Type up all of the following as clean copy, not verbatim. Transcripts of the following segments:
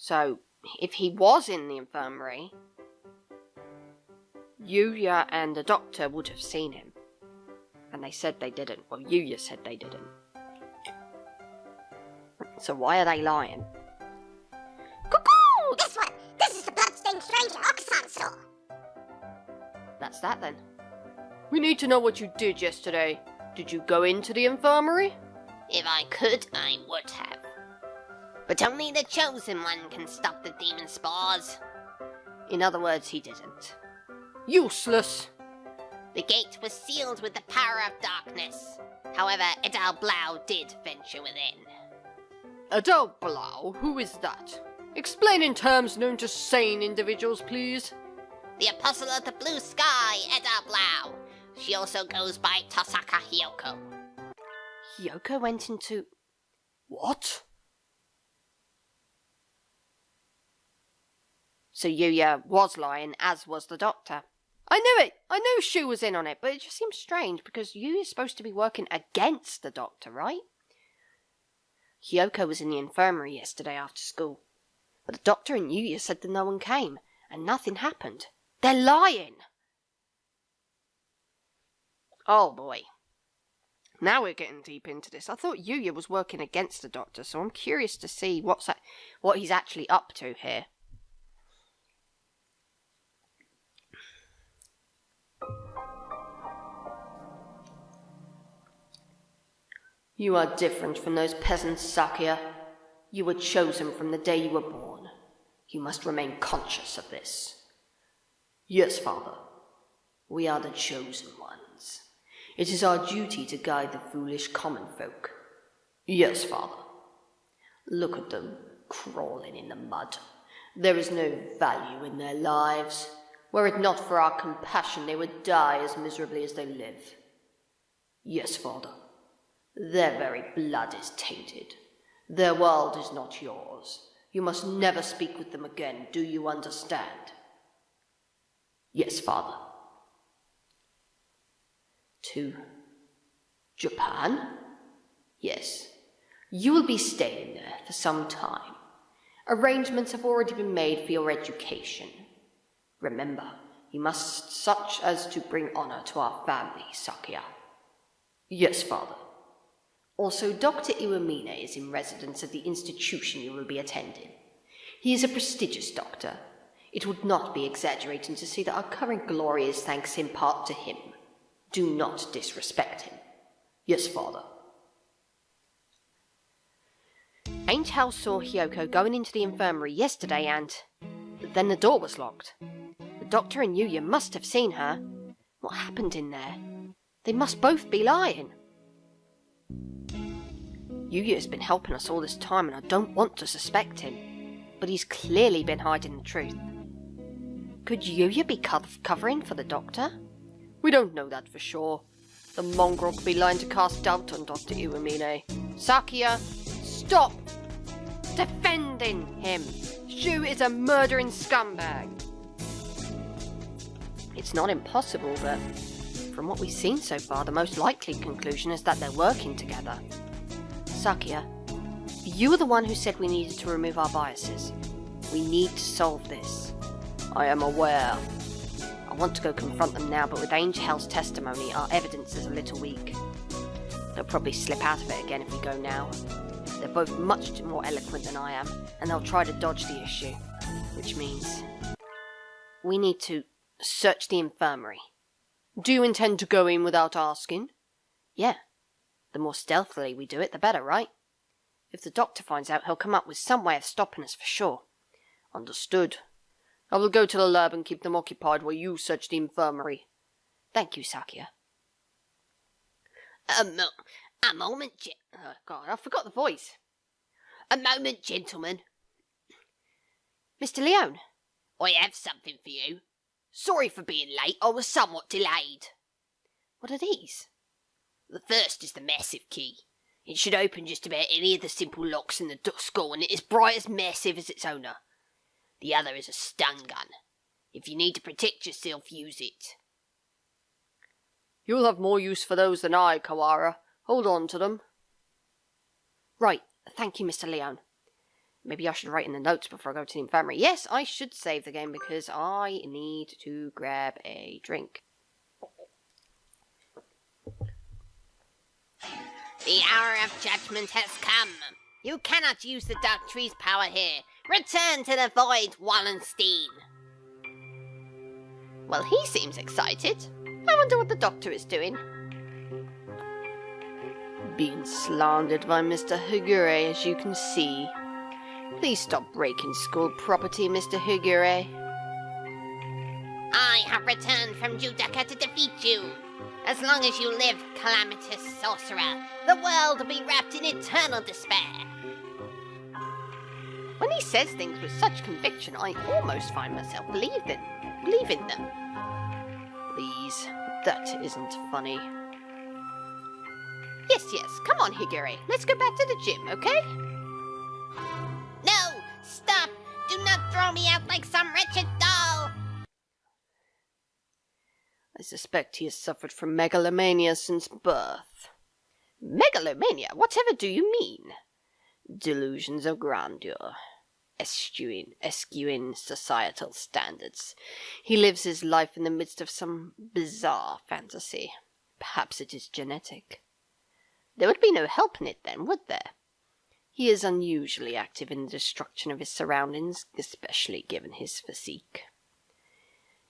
So, if he was in the infirmary, Yuya and the doctor would have seen him. And they said they didn't. Well, Yuya said they didn't. So why are they lying? Cuckoo! This one! This is the bloodstained stranger Okusan saw! That's that then. We need to know what you did yesterday. Did you go into the infirmary? If I could, I would have. But only the chosen one can stop the demon spores. In other words, he didn't. Useless! The gate was sealed with the power of darkness. However, Edal Blau did venture within. Adele Blau? Who is that? Explain in terms known to sane individuals, please. The Apostle of the Blue Sky, Edal Blau. She also goes by Tosaka Hyoko. Hyoko went into... What? So Yuya was lying, as was the doctor. I knew it! I knew Shu was in on it, but it just seems strange because Yuya's supposed to be working against the doctor, right? Hyoko was in the infirmary yesterday after school, but the doctor and Yuya said that no one came, and nothing happened. They're lying! Oh boy. Now we're getting deep into this. I thought Yuya was working against the doctor, so I'm curious to see what he's actually up to here. You are different from those peasants, Sakia. You were chosen from the day you were born. You must remain conscious of this. Yes, Father. We are the chosen ones. It is our duty to guide the foolish common folk. Yes, Father. Look at them, crawling in the mud. There is no value in their lives. Were it not for our compassion, they would die as miserably as they live. Yes, Father. Their very blood is tainted. Their world is not yours. You must never speak with them again. Do you understand? Yes, Father. To Japan? Yes. You will be staying there for some time. Arrangements have already been made for your education. Remember, you must such as to bring honor to our family, Sakia. Yes, Father. Also, Dr. Iwamine is in residence at the institution you will be attending. He is a prestigious doctor. It would not be exaggerating to say that our current glory is thanks in part to him. Do not disrespect him. Yes, Father. Angel saw Hyoko going into the infirmary yesterday and... then the door was locked. The doctor and Yuya must have seen her. What happened in there? They must both be lying. Yuya has been helping us all this time and I don't want to suspect him. But he's clearly been hiding the truth. Could Yuya be covering for the doctor? We don't know that for sure. The mongrel could be lying to cast doubt on Dr. Iwamine. Sakia, stop defending him. Shu is a murdering scumbag. It's not impossible, but from what we've seen so far, the most likely conclusion is that they're working together. Sakia, you were the one who said we needed to remove our biases. We need to solve this. I am aware. I want to go confront them now, but with Angel's testimony, our evidence is a little weak. They'll probably slip out of it again if we go now. They're both much more eloquent than I am, and they'll try to dodge the issue. Which means... we need to search the infirmary. Do you intend to go in without asking? Yeah. The more stealthily we do it, the better, right? If the doctor finds out, he'll come up with some way of stopping us for sure. Understood. I will go to the lab and keep them occupied while you search the infirmary. Thank you, Sakia. A moment, oh, God, I forgot the voice. A moment, gentlemen. Mr. Leone? I have something for you. Sorry for being late, I was somewhat delayed. What are these? The first is the massive key. It should open just about any of the simple locks in the school, and it is bright as massive as its owner. The other is a stun gun. If you need to protect yourself, use it. You'll have more use for those than I, Kawara. Hold on to them. Right, thank you, Mr. Leone. Maybe I should write in the notes before I go to the infirmary. Yes, I should save the game because I need to grab a drink. The hour of judgment has come. You cannot use the dark tree's power here. Return to the void, Wallenstein. Well, he seems excited. I wonder what the doctor is doing. Being slandered by Mr. Higure, as you can see. Please stop breaking school property, Mr. Higure. I have returned from Judaka to defeat you. As long as you live, calamitous sorcerer, the world will be wrapped in eternal despair. When he says things with such conviction, I almost find myself believing them. Please, that isn't funny. Yes, come on, Higure. Let's go back to the gym, okay? No! Stop! Do not throw me out like some wretched doll! I suspect he has suffered from megalomania since birth. Megalomania? Whatever do you mean? Delusions of grandeur. Eschewing societal standards. He lives his life in the midst of some bizarre fantasy. Perhaps it is genetic. There would be no help in it then, would there? He is unusually active in the destruction of his surroundings, especially given his physique.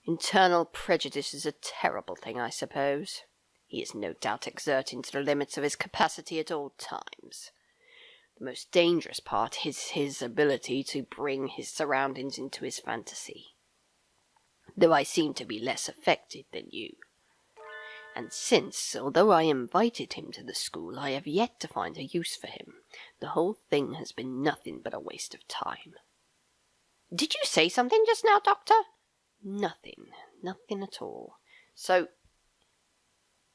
Internal prejudice is a terrible thing, I suppose. He is no doubt exerting to the limits of his capacity at all times. The most dangerous part is his ability to bring his surroundings into his fantasy. Though I seem to be less affected than you. And since, although I invited him to the school, I have yet to find a use for him, the whole thing has been nothing but a waste of time. Did you say something just now, Doctor? Nothing at all. So,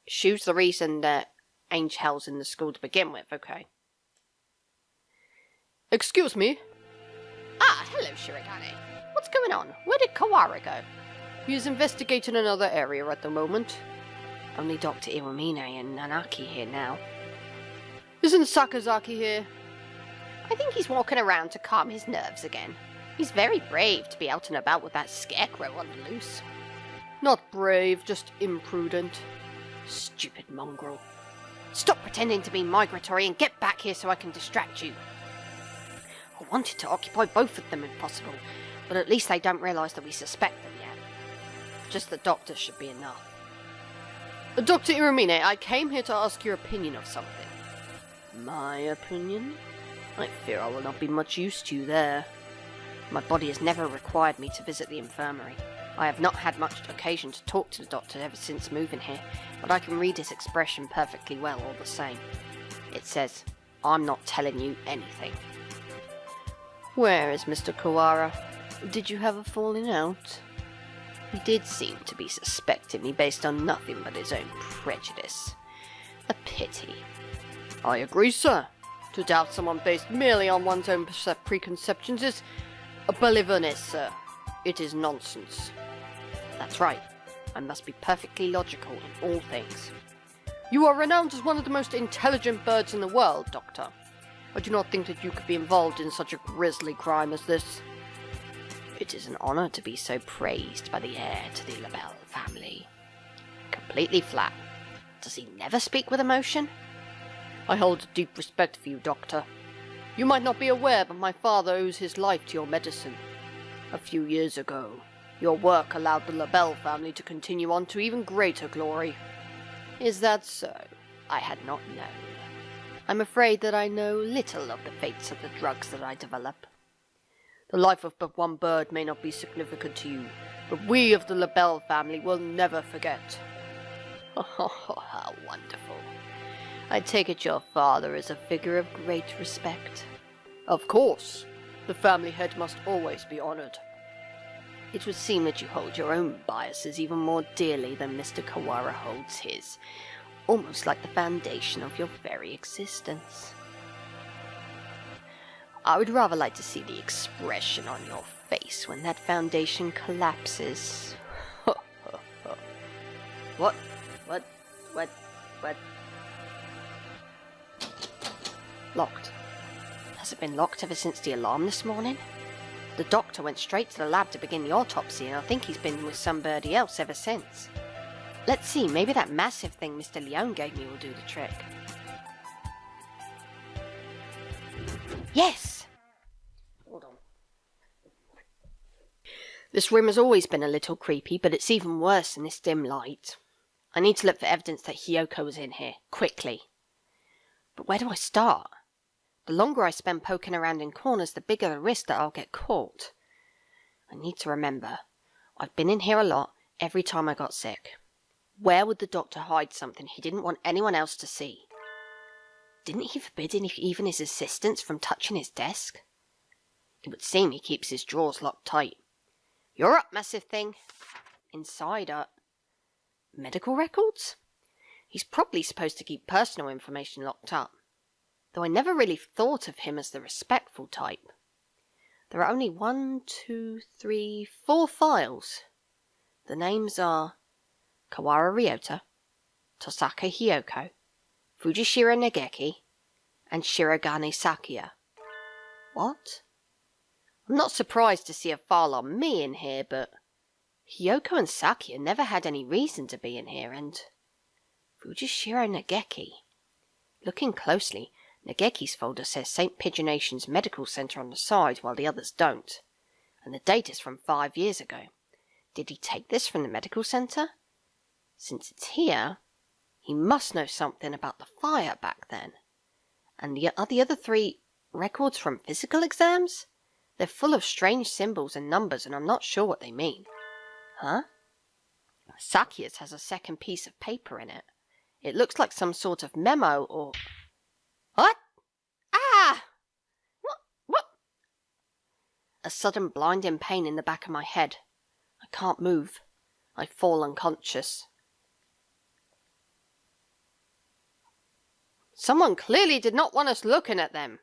Shu's the reason that Angel's in the school to begin with, okay. Excuse me? Ah, hello, Shirogane. What's going on? Where did Kawara go? He is investigating another area at the moment. Only Dr. Iwamine and Nanaki here now. Isn't Sakazaki here? I think he's walking around to calm his nerves again. He's very brave to be out and about with that scarecrow on the loose. Not brave, just imprudent. Stupid mongrel. Stop pretending to be migratory and get back here so I can distract you. I wanted to occupy both of them if possible, but at least they don't realise that we suspect them yet. Just the doctor should be enough. Dr. Iramine, I came here to ask your opinion of something. My opinion? I fear I will not be much use to you there. My body has never required me to visit the infirmary. I have not had much occasion to talk to the doctor ever since moving here, but I can read his expression perfectly well all the same. It says, I'm not telling you anything. Where is Mr. Kawara? Did you have a falling out? He did seem to be suspecting me based on nothing but his own prejudice. A pity. I agree, sir. To doubt someone based merely on one's own preconceptions is a believerness, sir. It is nonsense. That's right. I must be perfectly logical in all things. You are renowned as one of the most intelligent birds in the world, Doctor. I do not think that you could be involved in such a grisly crime as this. It is an honor to be so praised by the heir to the Labelle family. Completely flat. Does he never speak with emotion? I hold a deep respect for you, Doctor. You might not be aware, but my father owes his life to your medicine. A few years ago, your work allowed the Labelle family to continue on to even greater glory. Is that so? I had not known. I'm afraid that I know little of the fates of the drugs that I develop. The life of but one bird may not be significant to you, but we of the Labelle family will never forget. Oh, how wonderful. I take it your father is a figure of great respect. Of course. The family head must always be honored. It would seem that you hold your own biases even more dearly than Mr. Kawara holds his, almost like the foundation of your very existence. I would rather like to see the expression on your face when that foundation collapses. What? Locked. Has it been locked ever since the alarm this morning? The doctor went straight to the lab to begin the autopsy, and I think he's been with somebody else ever since. Let's see, maybe that massive thing Mr. Leone gave me will do the trick. Yes! Hold on. This room has always been a little creepy, but it's even worse in this dim light. I need to look for evidence that Hiyoko was in here, quickly. But where do I start? The longer I spend poking around in corners, the bigger the risk that I'll get caught. I need to remember, I've been in here a lot every time I got sick. Where would the doctor hide something he didn't want anyone else to see? Didn't he forbid even his assistants from touching his desk? It would seem he keeps his drawers locked tight. You're up, massive thing. Inside are medical records? He's probably supposed to keep personal information locked up, though I never really thought of him as the respectful type. There are only 4 files. The names are Kawara Ryota, Tosaka Hiyoko, Fujishiro Nageki, and Shirogane Sakuya. What? I'm not surprised to see a file on me in here, but Hiyoko and Sakuya never had any reason to be in here, and Fujishiro Nageki. Looking closely, Nageki's folder says St. Pigeonation's Medical Center on the side, while the others don't. And the date is from 5 years ago. Did he take this from the medical center? Since it's here, he must know something about the fire back then. And are the other 3 records from physical exams? They're full of strange symbols and numbers, and I'm not sure what they mean. Huh? Sakuya's has a second piece of paper in it. It looks like some sort of memo or... What? Ah! What? A sudden blinding pain in the back of my head. I can't move. I fall unconscious. Someone clearly did not want us looking at them.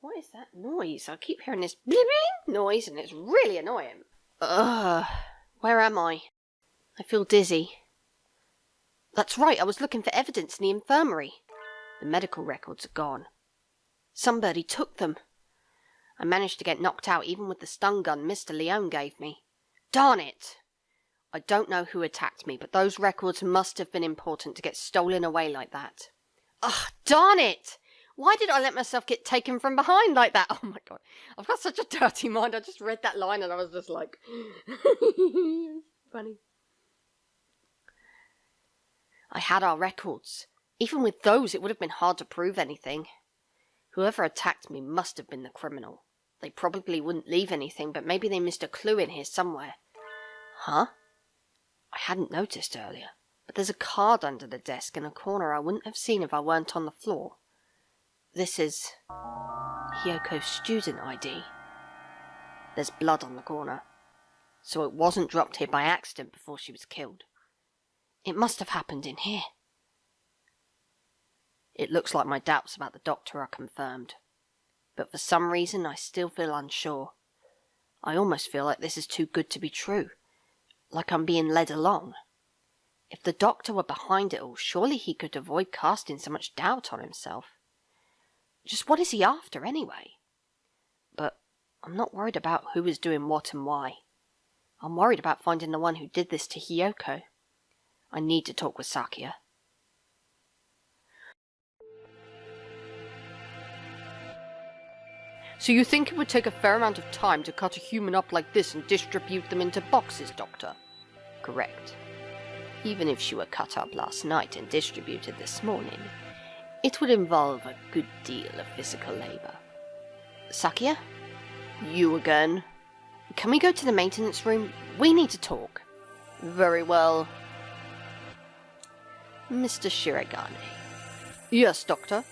What is that noise? I keep hearing this blipping noise and it's really annoying. Where am I? I feel dizzy. That's right, I was looking for evidence in the infirmary. The medical records are gone. Somebody took them. I managed to get knocked out even with the stun gun Mr. Leone gave me. Darn it! I don't know who attacked me, but those records must have been important to get stolen away like that. Ugh, darn it! Why did I let myself get taken from behind like that? Oh my god, I've got such a dirty mind. I just read that line and I was just like... Funny. I had our records. Even with those, it would have been hard to prove anything. Whoever attacked me must have been the criminal. They probably wouldn't leave anything, but maybe they missed a clue in here somewhere. Huh? I hadn't noticed earlier, but there's a card under the desk in a corner I wouldn't have seen if I weren't on the floor. This is Hiyoko's student ID. There's blood on the corner, so it wasn't dropped here by accident before she was killed. It must have happened in here. It looks like my doubts about the doctor are confirmed, but for some reason I still feel unsure. I almost feel like this is too good to be true, like I'm being led along. If the doctor were behind it all, surely he could avoid casting so much doubt on himself. Just what is he after anyway? But I'm not worried about who is doing what and why. I'm worried about finding the one who did this to Hiyoko. I need to talk with Sakuya. So you think it would take a fair amount of time to cut a human up like this and distribute them into boxes, Doctor? Correct. Even if she were cut up last night and distributed this morning, it would involve a good deal of physical labor. Sakuya? You again? Can we go to the maintenance room? We need to talk. Very well. Mr. Shirogane. Yes, Doctor.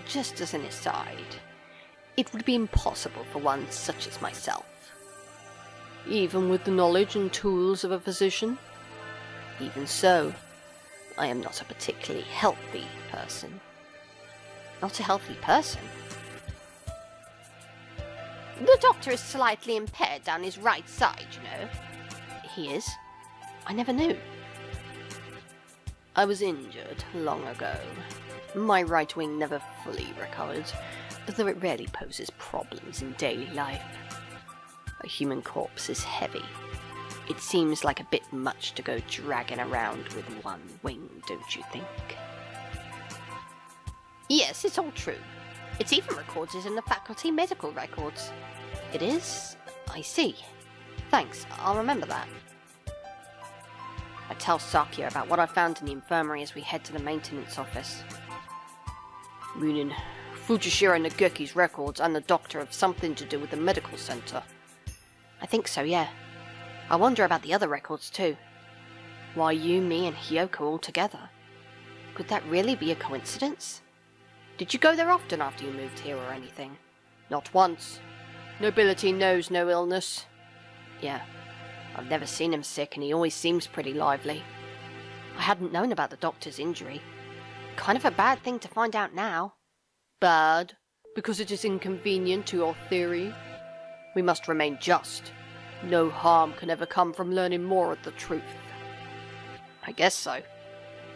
Just as an aside, it would be impossible for one such as myself. Even with the knowledge and tools of a physician? Even so, I am not a particularly healthy person. Not a healthy person? The doctor is slightly impaired down his right side, you know. He is? I never knew. I was injured long ago. My right wing never fully recovered, though it rarely poses problems in daily life. A human corpse is heavy. It seems like a bit much to go dragging around with one wing, don't you think? Yes, it's all true. It's even recorded in the faculty medical records. It is? I see. Thanks, I'll remember that. I tell Sakia about what I found in the infirmary as we head to the maintenance office. Meaning, Fujishiro Nageki's records and the doctor have something to do with the medical center. I think so, yeah. I wonder about the other records too. Why you, me and Hiyoko all together? Could that really be a coincidence? Did you go there often after you moved here or anything? Not once. Nobility knows no illness. Yeah, I've never seen him sick and he always seems pretty lively. I hadn't known about the doctor's injury. Kind of a bad thing to find out now. Bad? Because it is inconvenient to your theory? We must remain just. No harm can ever come from learning more of the truth. I guess so.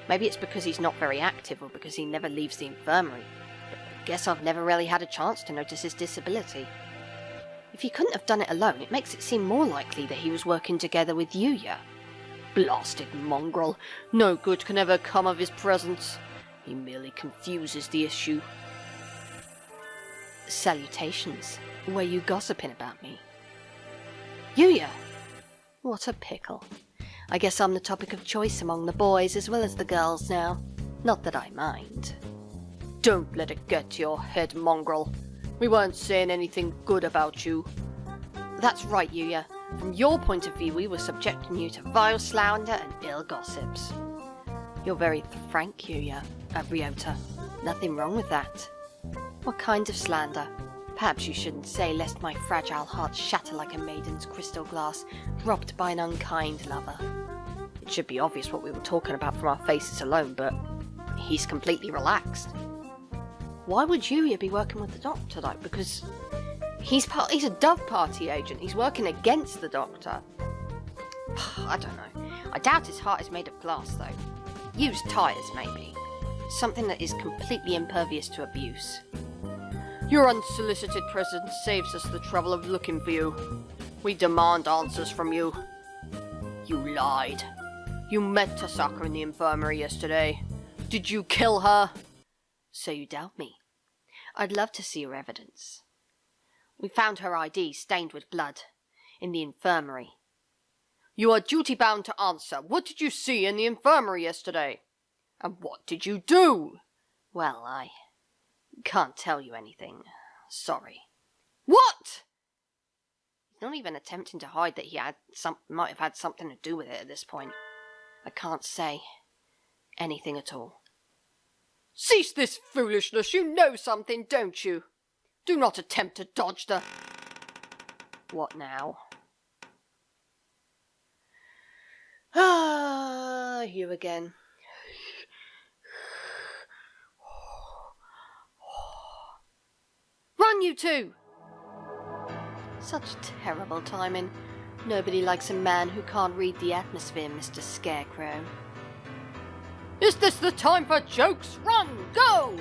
Maybe it's because he's not very active or because he never leaves the infirmary. But I guess I've never really had a chance to notice his disability. If he couldn't have done it alone, it makes it seem more likely that he was working together with Yuya. Blasted mongrel. No good can ever come of his presence. He merely confuses the issue. Salutations. Were you gossiping about me? Yuya! What a pickle. I guess I'm the topic of choice among the boys as well as the girls now. Not that I mind. Don't let it get to your head, mongrel. We weren't saying anything good about you. That's right, Yuya. From your point of view, we were subjecting you to vile slander and ill gossips. You're very frank, Yuya. Ryota. Nothing wrong with that. What kind of slander? Perhaps you shouldn't say, lest my fragile heart shatter like a maiden's crystal glass, dropped by an unkind lover. It should be obvious what we were talking about from our faces alone, but he's completely relaxed. Why would Yuya be working with the doctor, though? Because he's a Dove Party agent. He's working against the doctor. I don't know. I doubt his heart is made of glass, though. Used tyres, maybe. Something that is completely impervious to abuse. Your unsolicited presence saves us the trouble of looking for you. We demand answers from you. You lied. You met Tasaka in the infirmary yesterday. Did you kill her? So you doubt me? I'd love to see your evidence. We found her ID stained with blood in the infirmary. You are duty-bound to answer. What did you see in the infirmary yesterday? And what did you do? Well, I can't tell you anything. Sorry. What? He's not even attempting to hide that he might have had something to do with it at this point. I can't say anything at all. Cease this foolishness. You know something, don't you? Do not attempt to dodge the... What now? Ah, you again. Run, you two! Such terrible timing. Nobody likes a man who can't read the atmosphere, Mr. Scarecrow. Is this the time for jokes? Run! Go!